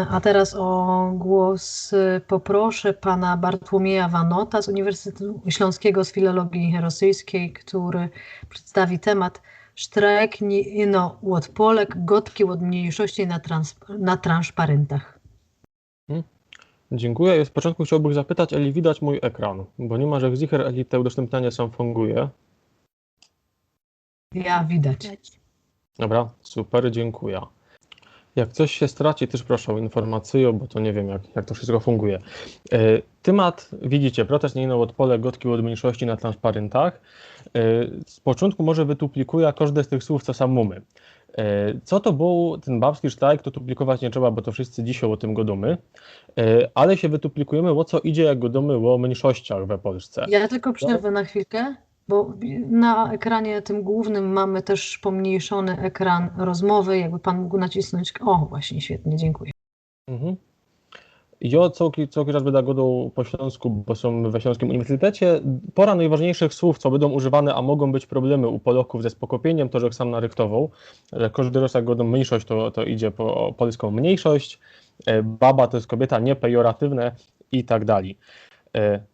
A teraz o głos poproszę pana Bartłomieja Wanota z Uniwersytetu Śląskiego z Filologii Rosyjskiej, który przedstawi temat Sztrajk nie ino łot Polek, gotki od mniejszości na transparentach. Dziękuję. Z początku chciałbym zapytać, Eli, widać mój ekran, bo nie ma, że sicher, Eli, te udostępnianie sam funguje. Ja widać. Dobra, super, dziękuję. Jak coś się straci, też proszę o informację, bo to nie wiem, jak to wszystko funguje. Temat, widzicie, protest nie ino od pole, gotki od mniejszości na transparentach. Z początku może wytuplikuję każde z tych słów, co sam mamy. Co to był ten babski sztrajk, to tuplikować nie trzeba, bo to wszyscy dzisiaj o tym godomy, ale się wytuplikujemy, o co idzie, jak godomy o mniejszościach we Polsce. Ja tylko przerwę na chwilkę, bo na ekranie tym głównym mamy też pomniejszony ekran rozmowy, jakby pan mógł nacisnąć. O, właśnie, świetnie, dziękuję. Ja co raz będę godał po śląsku, bo są we Śląskim Uniwersytecie. Pora najważniejszych słów, co będą używane, a mogą być problemy u Polaków ze spokopieniem, to, że sam narychtował, że każdy raz jak godą mniejszość, to idzie po polską mniejszość, baba to jest kobieta niepejoratywne i tak dalej.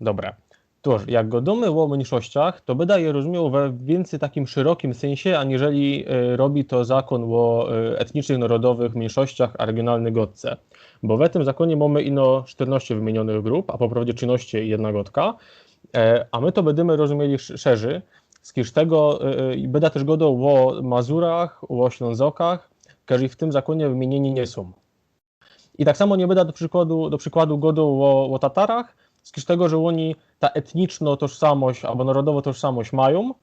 Dobra. Toż, jak godamy o mniejszościach, to będę je rozumiał we więcej takim szerokim sensie, aniżeli robi to zakon o etnicznych, narodowych mniejszościach, a regionalnych godce. Bo w tym zakonie mamy ino 14 wymienionych grup, a po prawdzie 13 i jedna godka, a my to będziemy rozumieli szerzy, z tego będę też godał o Mazurach, o Ślązokach, którzy w tym zakonie wymienieni nie są. I tak samo nie będę do przykładu godał o Tatarach, z tego, że oni ta etniczną tożsamość albo narodową tożsamość mają,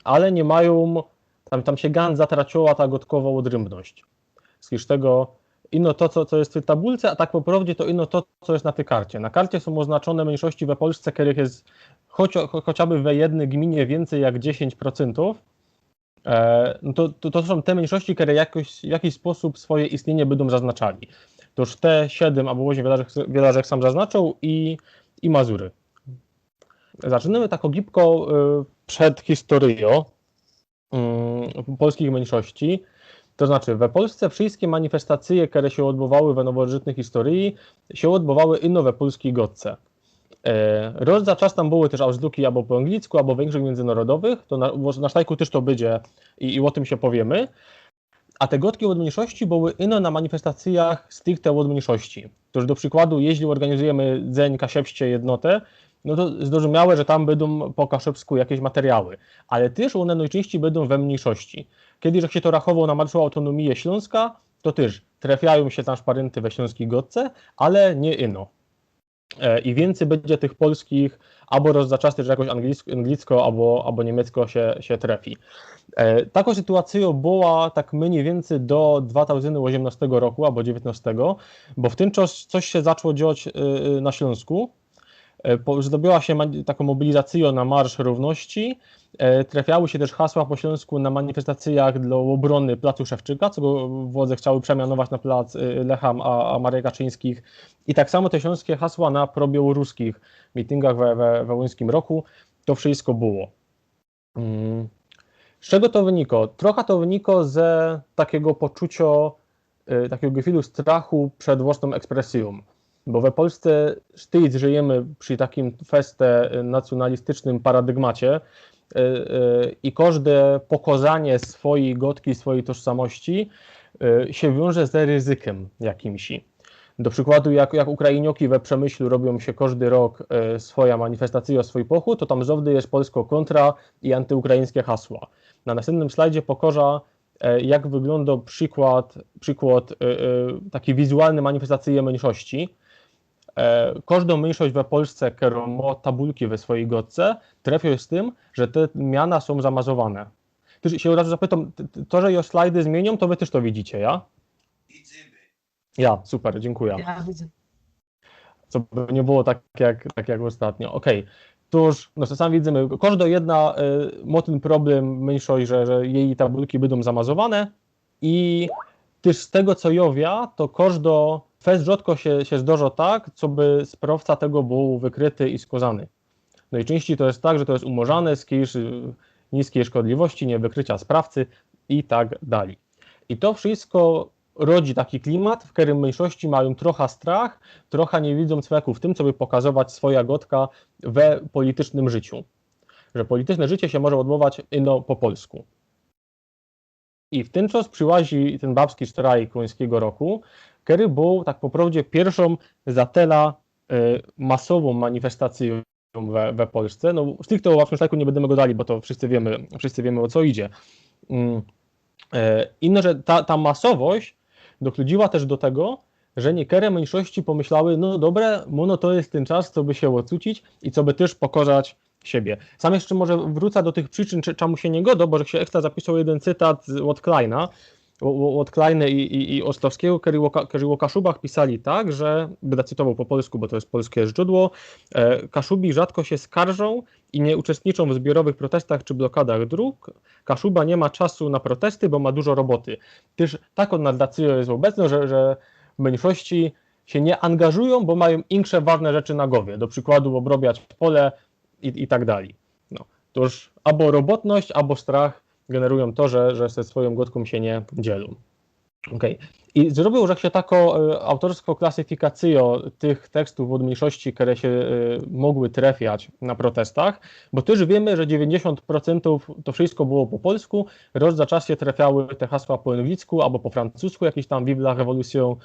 ale nie mają, tam się gan zatraciła ta gotkowa odrębność. Z tego ino to, co jest w tej tabulce, a tak po prawdzie to ino to, co jest na tej karcie. Na karcie są oznaczone mniejszości we Polsce, których jest chociażby we jednej gminie więcej jak 10%. No to są te mniejszości, które w jakiś sposób swoje istnienie będą zaznaczali. Toż te 7, albo właśnie wiele jak sam zaznaczył, i Mazury. Zaczynamy tak gibko przed historią polskich mniejszości. To znaczy, we Polsce wszystkie manifestacje, które się odbywały we nowożytnej historii, się odbywały ino we polskiej godce. Roz za czas tam były też ausdruki albo po angielsku, albo większych międzynarodowych, to na sztajku też to będzie i o tym się powiemy. A te gotki od mniejszości były ino na manifestacjach stricte od mniejszości. To już do przykładu, jeśli organizujemy dzień kasiepście jednotę, no to zrozumiałe, że tam będą po kaszepsku jakieś materiały, ale też one najczęściej będą we mniejszości. Kiedy że się to rachowało na Marszu Autonomii Śląska, to też trafiają się transparenty we śląskiej gotce, ale nie ino. I więcej będzie tych polskich, albo rozzaczasty, że jakoś anglicko, albo niemiecko się trafi. Taką sytuacją była tak mniej więcej do 2018 roku albo 2019, bo w tym czasie coś się zaczęło dziać na Śląsku. Zdobyła się taką mobilizacją na Marsz Równości. Trafiały się też hasła po Śląsku na manifestacjach dla obrony Placu Szewczyka, co go władze chciały przemianować na plac Lecha a Marek Kaczyńskich. I tak samo te śląskie hasła na probiałoruskich mityngach we Łyńskim Roku. To wszystko było. Z czego to wynikało? Trochę to wynikało ze takiego poczucia, takiego chwilu strachu przed własną ekspresją. Bo we Polsce sztyc żyjemy przy takim feste nacjonalistycznym paradygmacie i każde pokazanie swojej gotki, swojej tożsamości się wiąże z ryzykiem jakimś. Do przykładu, jak Ukrainioki we Przemyślu robią się każdy rok swoja manifestacja, swój pochód, to tam zawsze jest polsko kontra i antyukraińskie hasła. Na następnym slajdzie pokażę, jak wygląda przykład takiej wizualnej manifestacji mniejszości. Każdą mniejszość we Polsce, która ma tabulki we swojej godce, trafia z tym, że te miana są zamazowane. Też się od razu zapytam, to, że już slajdy zmienią, to wy też to widzicie, ja? Widzimy. Ja, super, dziękuję. Ja widzę. Co by nie było tak jak ostatnio. Okej. Toż, no to sam widzimy, każda jedna ma ten problem, mniejszość, że jej tabulki będą zamazowane i też z tego, co ja wiem, to każda fest rzadko się zdarza tak, co by sprawca tego był wykryty i skazany. Najczęściej to jest tak, że to jest umorzane z jakiejś niskiej szkodliwości, niewykrycia sprawcy i tak dalej. I to wszystko rodzi taki klimat, w którym mniejszości mają trochę strach, trochę nie widzą cweku w tym, co by pokazywać swoja gotka we politycznym życiu. Że polityczne życie się może odbywać ino po polsku. I w ten czas przyłazi ten babski strajk końskiego roku, który był tak po prawdzie pierwszą zatela masową manifestacją we Polsce. No, stricte o babskim strajku nie będziemy go dali, bo to wszyscy wiemy o co idzie. Inne, że ta masowość dochodziła też do tego, że niektóre mniejszości pomyślały, no dobre, mono to jest ten czas, co by się ocucić i co by też pokorzać siebie. Sam jeszcze może wrócę do tych przyczyn, czemu się nie godo, bo że się ekstra zapisał jeden cytat od Kleina, od Kleina i Ostrowskiego, którzy o Kaszubach pisali tak, że, będę cytował po polsku, bo to jest polskie źródło, Kaszubi rzadko się skarżą i nie uczestniczą w zbiorowych protestach czy blokadach dróg. Kaszuba nie ma czasu na protesty, bo ma dużo roboty. Też taką narracją jest obecna, że mniejszości się nie angażują, bo mają inne ważne rzeczy na głowie. Do przykładu obrabiać pole i tak dalej. No, to już albo robotność, albo strach generują to, że ze swoją gotką się nie dzielą. Okay. I zrobił, że się taką autorską klasyfikację tych tekstów od mniejszości, które się mogły trafiać na protestach, bo też wiemy, że 90% to wszystko było po polsku, roz za czas się trafiały te hasła po angielsku albo po francusku, jakieś tam Vive la Révolution,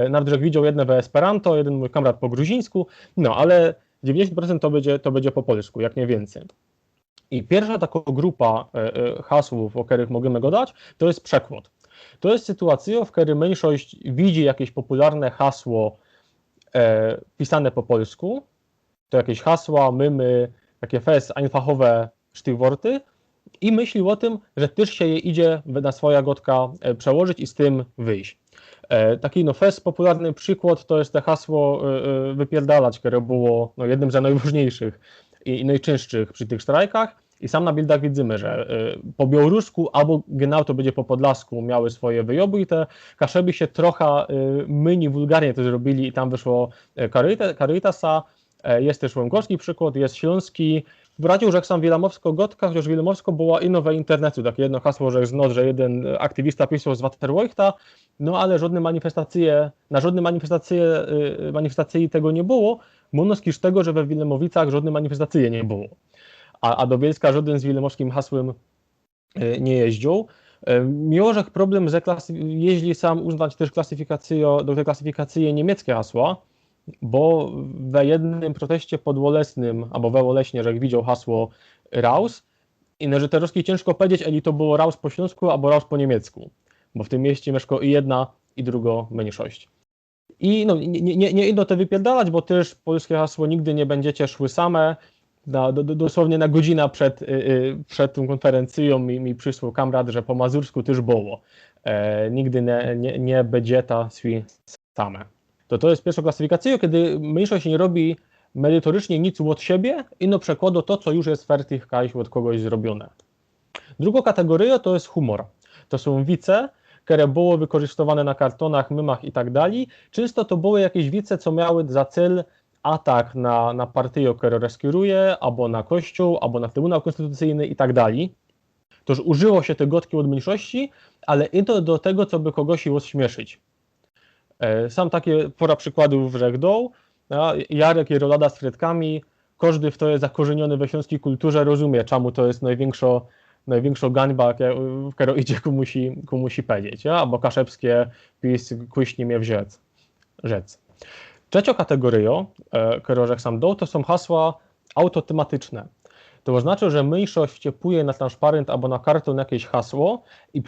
nawet że widział jedne w Esperanto, jeden mój kamrat po gruzińsku, no ale 90% to będzie po polsku, jak nie więcej. I pierwsza taka grupa hasłów, o których możemy go dać, to jest przekład. To jest sytuacja, w której mniejszość widzi jakieś popularne hasło pisane po polsku, to jakieś hasła, mymy, takie fest einfachowe sztywworty i myśli o tym, że też się je idzie na swoja gotka przełożyć i z tym wyjść. Taki fest popularny przykład to jest to hasło wypierdalać, które było jednym z najważniejszych i najczęstszych przy tych strajkach. I sam na bildach widzimy, że po białorusku albo genau to będzie po podlasku miały swoje wyjoby i te Kaszeby się trochę myni wulgarnie to zrobili i tam wyszło Caritas-a. Jest też łęgowski przykład, jest śląski. Wracił, że jak sam Wilamowsko-Gotka, chociaż Wilamowsko była inowe internetu, takie jedno hasło, że jest że jeden aktywista pisał z Waterwojta, no ale żadne manifestacji tego nie było, monoskiż tego, że we Wilemowicach żadne manifestacji nie było. A do Bielska żaden z wilemowskim hasłem nie jeździł. Miło, że problem, jeśli sam uznać też do tej klasyfikacji niemieckie hasła, bo we jednym proteście podwolesnym, albo we Woleśnie, że widział hasło Raus, i że teraz ciężko powiedzieć, eli to było Raus po śląsku, albo Raus po niemiecku, bo w tym mieście mieszka i jedna, i druga mniejszość. I nie idą to wypierdalać, bo też polskie hasło nigdy nie będziecie szły same. Dosłownie na godzinę przed tą konferencją mi przysłał kamrat, że po mazursku też było. Nigdy nie będzie ta swi same. To jest pierwsza klasyfikacja, kiedy mniejszość nie robi merytorycznie nic od siebie i przekłada to, co już jest fertich kajś od kogoś zrobione. Druga kategoria to jest humor. To są wice, które były wykorzystywane na kartonach, mymach i tak dalej. Często to były jakieś wice, co miały za cel atak na partię, która kieruje, albo na kościół, albo na Trybunał Konstytucyjny i tak dalej. Toż użyło się te gotki od mniejszości, ale i to do tego, co by kogoś rozśmieszyć. Sam takie pora przykładów rzekł. Jarek i Rolada z frytkami, każdy, kto jest zakorzeniony we śląskiej kulturze, rozumie, czemu to jest największa gańba, która idzie ku musi powiedzieć. Albo kaszebskie PiS kuśni mnie rzec. Trzecia kategoria, którą sam dał, to są hasła autotematyczne. To oznacza, że mniejszość wciepuje na transparent albo na karton jakieś hasło i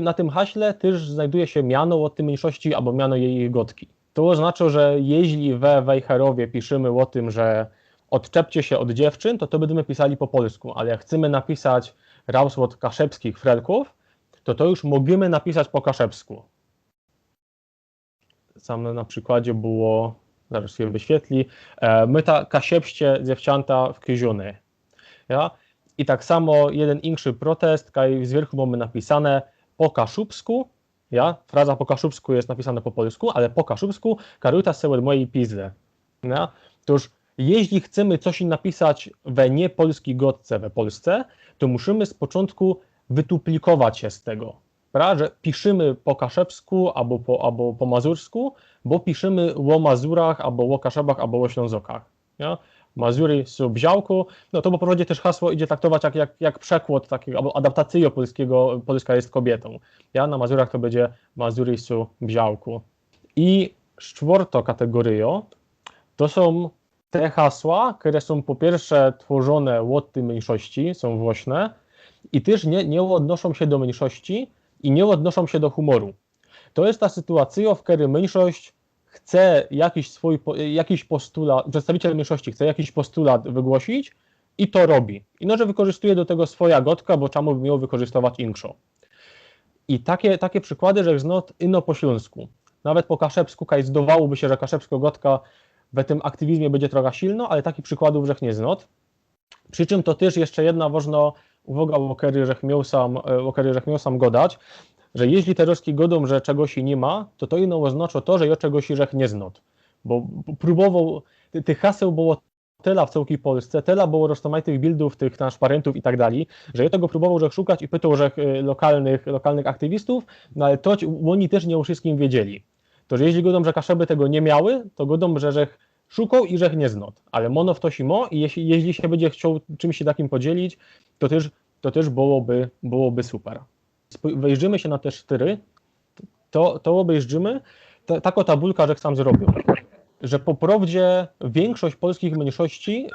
na tym haśle też znajduje się miano od tej mniejszości albo miano jej gotki. To oznacza, że jeśli we Wejherowie piszemy o tym, że odczepcie się od dziewczyn, to będziemy pisali po polsku, ale jak chcemy napisać raus od kaszebskich frelków, to już możemy napisać po kaszebsku. Sam na przykładzie było, zaraz się wyświetli, my ta kasiepście dziewczęta w Kyziony. Ja? I tak samo jeden inszy protest, kaj z wierchu mamy napisane po kaszubsku, ja? Fraza po kaszubsku jest napisana po polsku, ale po kaszubsku karuta se od mojej pizdy. Ja? Toż jeśli chcemy coś napisać we niepolskiej gotce we Polsce, to musimy z początku wytuplikować się z tego. że piszymy po kaszebsku albo po mazursku, bo piszymy o Mazurach, albo o Kaszebach, albo o Ślązokach. Ja? Mazury są bziałku, no to po prostu też hasło idzie traktować jak przekład takiego, albo adaptacyjnie polskiego, Polska jest kobietą. Ja na Mazurach to będzie Mazury są bziałku. I czwarta kategoria to są te hasła, które są po pierwsze tworzone od tej mniejszości, są głośne i też nie odnoszą się do mniejszości i nie odnoszą się do humoru. To jest ta sytuacja, w której mniejszość chce jakiś postulat, przedstawiciel mniejszości chce jakiś postulat wygłosić i to robi. I że wykorzystuje do tego swoja gotka, bo czemu by miał wykorzystywać inkszo. I takie przykłady, że znot ino po śląsku. Nawet po kaszebsku, kaj zdawałoby się, że kaszebsko-gotka w tym aktywizmie będzie trochę silno, ale takich przykładów żech nie znot. Przy czym to też jeszcze jedna ważna uwaga, o której żech miał sam godać, że jeśli te roski godą, że czegoś nie ma, to ino oznacza to, że ja czegoś żech nie znot. Bo próbował, tych haseł było tyle w całej Polsce, tyle było rozmaitych bildów, tych transparentów i tak dalej, że ja tego próbował żech szukać i pytał żech lokalnych aktywistów, no ale to oni też nie o wszystkim wiedzieli. To, że jeśli godą, że Kaszeby tego nie miały, to godą, że żech szukał i żech nie znot. Ale mono w to simo i jeśli się będzie chciał czymś się takim podzielić, to też byłoby super. Wejrzymy się na te 4, to obejrzymy taką tabulkę, że sam zrobił. Że po prawdzie większość polskich mniejszości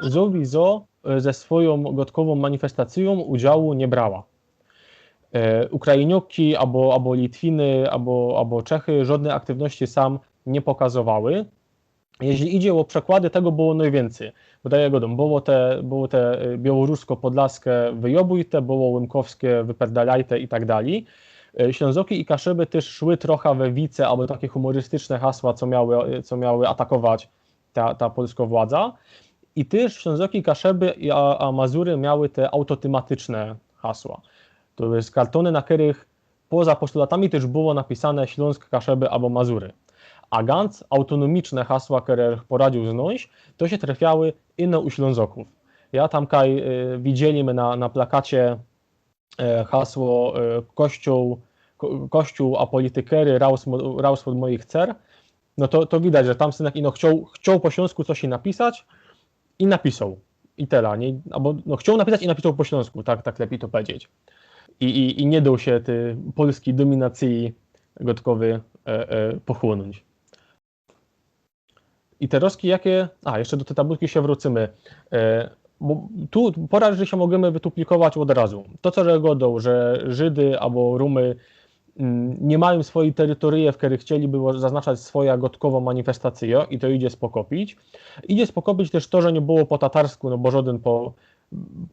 ze swoją gotkową manifestacją udziału nie brała. Ukrainioki, albo Litwiny, albo Czechy żadnej aktywności sam nie pokazywały. Jeśli idzie o przekłady, tego było najwięcej. Wydaje godą, było te białorusko-podlaskie wyjobujte, było łymkowskie wyperdalajte i tak dalej. Ślązoki i Kaszeby też szły trochę we wice, albo takie humorystyczne hasła, co miały atakować ta polska władza. I też Ślązoki, Kaszeby a Mazury miały te autotematyczne hasła. To jest kartony, na których poza postulatami też było napisane Śląsk, Kaszeby albo Mazury. A ganz autonomiczne hasła, które poradził znaleźć, to się trafiały inne u Ślązoków. Ja tam widzieliśmy na plakacie hasło Kościół a politykery raus od moich cer, no to widać, że tam synek chciał po śląsku coś napisać i napisał. I tyle, nie? Albo chciał napisać i napisał po śląsku, tak lepiej to powiedzieć. I nie dał się tej polskiej dominacji gotkowy pochłonąć. I te roski jakie... jeszcze do tej tabelki się wrócimy. Bo tu pora, że się możemy wytuplikować od razu. To, co godą, że Żydy albo Rumy nie mają swojej terytorii, w których chcieliby zaznaczać swoją gotkową manifestację i to idzie spokopić. Idzie spokopić też to, że nie było po tatarsku, no bo żaden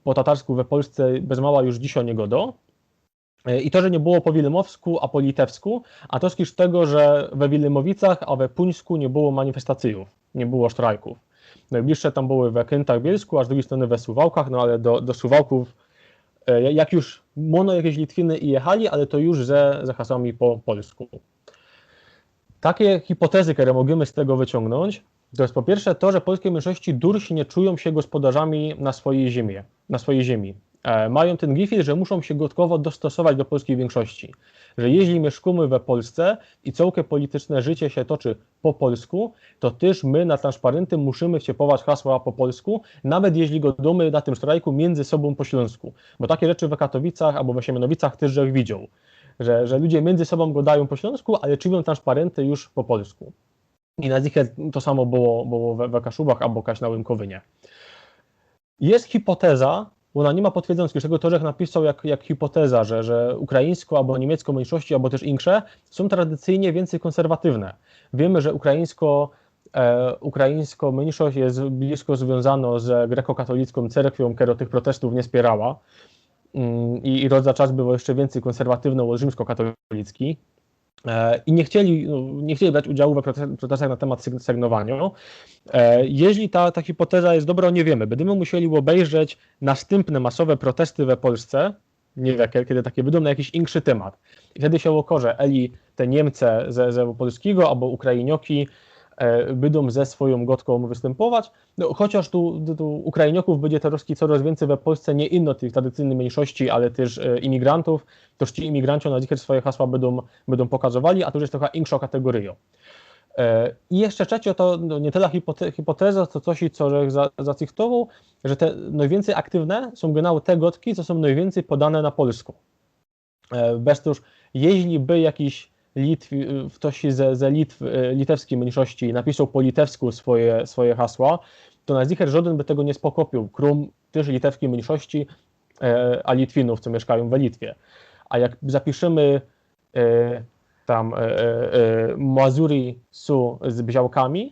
po tatarsku we Polsce bez mała już dzisiaj nie godo. I to, że nie było po wilemowsku, a po litewsku, a to z tego, że we Wilemowicach, a we Puńsku nie było manifestacyjów, nie było strajków. Najbliższe tam były we Kętach-Bielsku, a z drugiej strony we Suwałkach, no ale do Suwałków, jak już jakieś Litwiny i jechali, ale to już ze hasłami po polsku. Takie hipotezy, które możemy z tego wyciągnąć, to jest po pierwsze to, że polskie mniejszości dursi nie czują się gospodarzami na swojej ziemi. Mają ten gifil, że muszą się gotkowo dostosować do polskiej większości. Że jeśli mieszkamy we Polsce i całe polityczne życie się toczy po polsku, to też my na transparenty musimy wciepować hasła po polsku, nawet jeśli godamy na tym strajku między sobą po śląsku. Bo takie rzeczy w Katowicach albo we Siemianowicach też żech widział. Że ludzie między sobą gadają po śląsku, ale czynią transparenty już po polsku. I na Zicher to samo było we Kaszubach albo na Łymkowynie. Jest hipoteza, ona nie ma potwierdzonego, czego Torzech napisał jak hipoteza, że ukraińsko albo niemiecko mniejszości, albo też insze są tradycyjnie więcej konserwatywne. Wiemy, że ukraińsko mniejszość jest blisko związana z grekokatolicką cerkwią, która tych protestów nie wspierała i za czas było jeszcze więcej konserwatywny od rzymskokatolicki. I nie chcieli brać udziału we protestach na temat sygnowania. Jeśli ta hipoteza jest dobra, nie wiemy. Będziemy musieli obejrzeć następne masowe protesty we Polsce, nie wiem, kiedy takie wyjdą na jakiś inszy temat. I wtedy się okaże, eli te Niemcy ze polskiego albo Ukrainioki będą ze swoją gotką występować. No, chociaż tu Ukraińców będzie teraz coraz więcej w Polsce, nie inno tych tradycyjnych mniejszości, ale też imigrantów, toż ci imigranci na dzikie swoje hasła będą pokazywali, a to już jest trochę inna kategoria. I jeszcze trzecie, to nie tyle hipoteza, co coś, co zacytował, że te najwięcej aktywne są genau te gotki, co są najwięcej podane na polsku. Bez to już, jeśli by jakiś ktoś ze litewskiej mniejszości napisał po litewsku swoje hasła, to na zicher żaden by tego nie spokopił, krom też litewskiej mniejszości, a Litwinów, co mieszkają w Litwie. A jak zapiszemy tam Mazury są z bziałkami,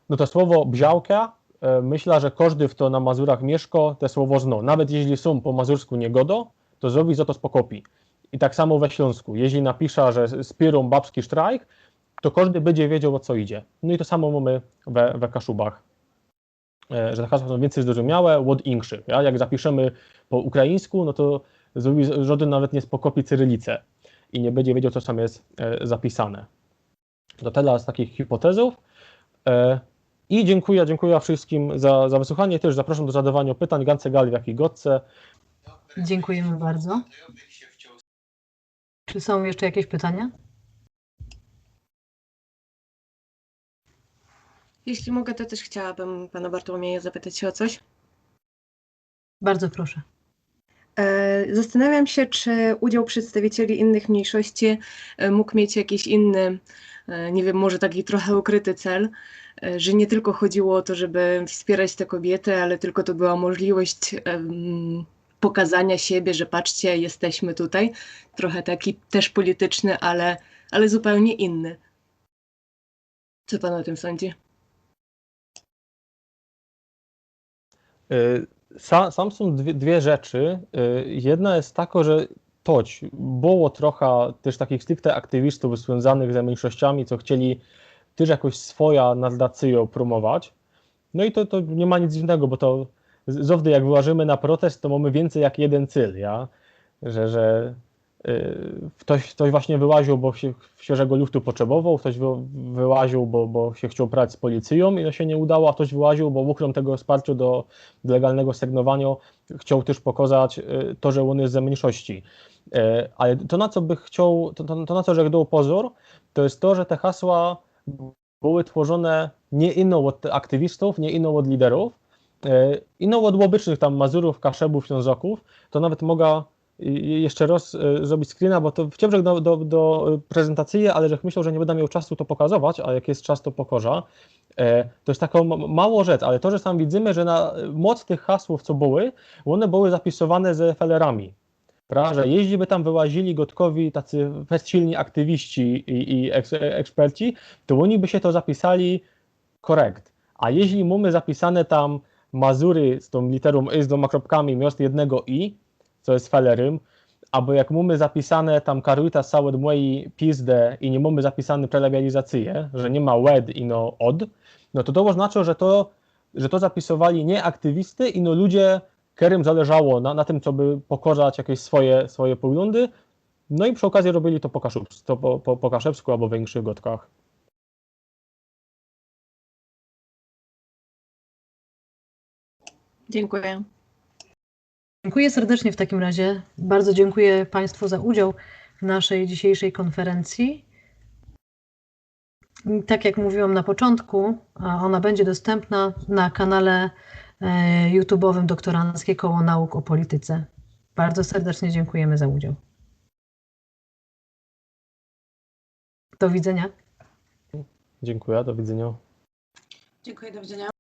no to słowo bziałka, myślę, że każdy, kto na Mazurach mieszka, te słowo zna. Nawet jeśli są po mazursku niegodo, to zrobi za to spokopi. I tak samo we Śląsku. Jeśli napisze, że spierą babski sztrajk, to każdy będzie wiedział, o co idzie. No i to samo mamy we Kaszubach. Że te hasła są więcej zrozumiałe, od inszych. Ja? Jak zapiszemy po ukraińsku, no to żaden nawet nie spokopi cyrylicę i nie będzie wiedział, co tam jest zapisane. To tyle z takich hipotezów. I dziękuję wszystkim za wysłuchanie. Też zapraszam do zadawania pytań. Gance gali, jak i gotce. Dziękujemy bardzo. Czy są jeszcze jakieś pytania? Jeśli mogę, to też chciałabym pana Bartłomieja zapytać się o coś. Bardzo proszę. Zastanawiam się, czy udział przedstawicieli innych mniejszości mógł mieć jakiś inny, nie wiem, może taki trochę ukryty cel, że nie tylko chodziło o to, żeby wspierać te kobiety, ale tylko to była możliwość pokazania siebie, że patrzcie, jesteśmy tutaj. Trochę taki też polityczny, ale zupełnie inny. Co pan o tym sądzi? Sam są dwie rzeczy. Jedna jest taka, że było trochę też takich stricte aktywistów związanych ze mniejszościami, co chcieli też jakoś swoja narrację promować. No i to nie ma nic dziwnego, bo to zawsze jak wyłażymy na protest, to mamy więcej jak jeden cel, ja? Że ktoś właśnie wyłaził, bo się świeżego luftu potrzebował, ktoś wyłaził, bo się chciał prać z policją i to się nie udało, a ktoś wyłaził, bo ukrom tego wsparcia do legalnego sygnowania chciał też pokazać to, że on jest ze mniejszości. Ale to, na co by chciał, to na co żegdał pozór, to jest to, że te hasła były tworzone nie ino od aktywistów, nie ino od liderów, ino od obycznych tam Mazurów, Kaszebów, Ślązoków. To nawet mogę jeszcze raz zrobić screena, bo to wciąż do prezentacji, ale że myślał, że nie będę miał czasu to pokazywać, a jak jest czas, to pokorza. To jest taka mało rzecz, ale to, że sam widzimy, że na moc tych hasłów, co były, one były zapisywane ze felerami. Prawda? Że jeśli by tam wyłazili gotkowi tacy silni aktywiści i eksperci, to oni by się to zapisali korekt. A jeśli mamy zapisane tam Mazury z tą literą i z dwoma kropkami miast jednego i, co jest felerem, albo jak mamy zapisane tam karuita sałed mojej pizdę i nie mamy zapisane prelebializację, że nie ma łed i no od, no to oznacza, że to zapisywali nie aktywisty i no ludzie, którym zależało na tym, co by pokazać jakieś swoje poglądy, no i przy okazji robili to po kaszebsku albo w większych gotkach. Dziękuję. Dziękuję serdecznie w takim razie. Bardzo dziękuję Państwu za udział w naszej dzisiejszej konferencji. Tak jak mówiłam na początku, ona będzie dostępna na kanale YouTube'owym Doktoranckie Koło Nauk o Polityce. Bardzo serdecznie dziękujemy za udział. Do widzenia. Dziękuję, do widzenia. Dziękuję, do widzenia.